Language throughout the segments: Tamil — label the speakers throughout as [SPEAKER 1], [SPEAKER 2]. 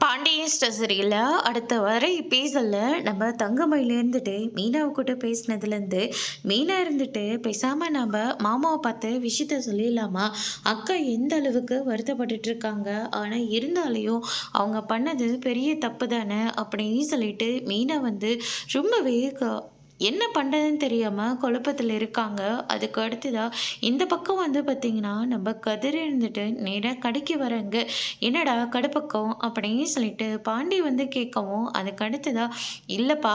[SPEAKER 1] பாண்டியன் ஸ்டோரியில் அடுத்த வர எபிசோடில் நம்ம தங்கமயில இருந்துட்டு மீனாவை கூட பேசினதுலேருந்து மீனா இருந்துட்டு பேசாமல் நம்ம மாமாவை பார்த்து விஷயத்த சொல்லிடலாமா, அக்கா எந்த அளவுக்கு வருத்தப்பட்டுட்டு இருக்காங்க, ஆனால் இருந்தாலையும் அவங்க பண்ணது பெரிய தப்பு தானே அப்படின்னு சொல்லிட்டு மீனா வந்து ரொம்பவே என்ன பண்ணுறதுன்னு தெரியாமல் குழப்பத்தில் இருக்காங்க. அதுக்கு அடுத்ததா இந்த பக்கம் வந்து பார்த்திங்கன்னா நம்ம கதிர் இருந்துட்டு நேராக கடைக்கு வராங்க. என்னடா கடுப்பக்கம் அப்படின்னு சொல்லிட்டு பாண்டி வந்து கேட்கவும், அதுக்கு அடுத்ததா இல்லைப்பா,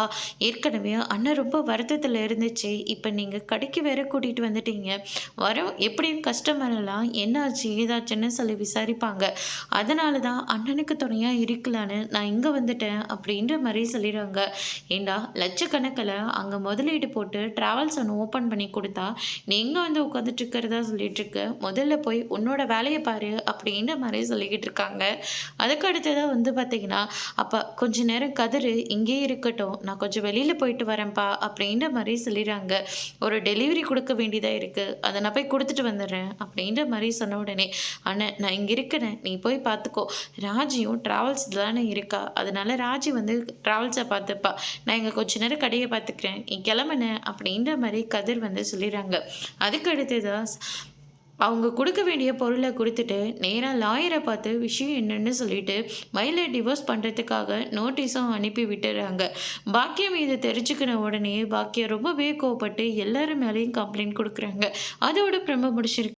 [SPEAKER 1] ஏற்கனவே அண்ணன் ரொம்ப வருத்தத்தில் இருந்துச்சு, இப்போ நீங்கள் கடைக்கு வேற கூட்டிகிட்டு வந்துட்டீங்க, வர எப்படியும் கஸ்டமரெல்லாம் என்னாச்சு ஏதாச்சுன்னு சொல்லி விசாரிப்பாங்க, அதனால தான் அண்ணனுக்கு துணையாக இருக்கலான்னு நான் இங்கே வந்துட்டேன் அப்படின்ற மாதிரி சொல்லிடுறாங்க. ஏண்டா லட்சக்கணக்கில் அங்கே முதலீடு போட்டு டிராவல்ஸ் ஒன்று ஓப்பன் பண்ணி கொடுத்தா நீ எங்கே வந்து உட்காந்துட்டு இருக்கிறதா சொல்லிட்டு இருக்க, முதல்ல போய் உன்னோட வேலையை பாரு அப்படின்ற மாதிரி சொல்லிக்கிட்டு இருக்காங்க. அதுக்கு அடுத்ததாக வந்து பார்த்தீங்கன்னா, அப்போ கொஞ்ச நேரம் கதிர் இங்கேயே இருக்கட்டும், நான் கொஞ்சம் வெளியில் போயிட்டு வரேன்ப்பா அப்படின்ற மாதிரி சொல்லிடுறாங்க. ஒரு டெலிவரி கொடுக்க வேண்டியதாக இருக்குது, அதை நான் போய் கொடுத்துட்டு வந்துடுறேன் அப்படின்ற மாதிரி சொன்ன உடனே, அண்ணன் நான் இங்கே இருக்கிறேன், நீ போய் பார்த்துக்கோ, ராஜியும் ட்ராவல்ஸ் தானே இருக்கா, அதனால ராஜி வந்து ட்ராவல்ஸை பார்த்துப்பா, நான் இங்கே கொஞ்ச நேரம் கடையை பார்த்துக்கிறேன், நீ கிளம்புன அப்படின்ற மாதிரி கதிர் வந்து சொல்லிடுறாங்க. அதுக்கு அடுத்ததான் அவங்க கொடுக்க வேண்டிய பொருளை கொடுத்துட்டு நேராக லாயரை பார்த்து விஷயம் என்னன்னு சொல்லிட்டு மயிலை டிவோர்ஸ் பண்ணுறதுக்காக நோட்டீஸும் அனுப்பி விட்டுறாங்க. பாக்கியம் இதை தெரிஞ்சுக்கின உடனே பாக்கியம் ரொம்பவே கோவப்பட்டு எல்லாரும் மேலேயும் கம்ப்ளைண்ட் கொடுக்குறாங்க. அதோட பிரம்ம முடிச்சிருக்கு.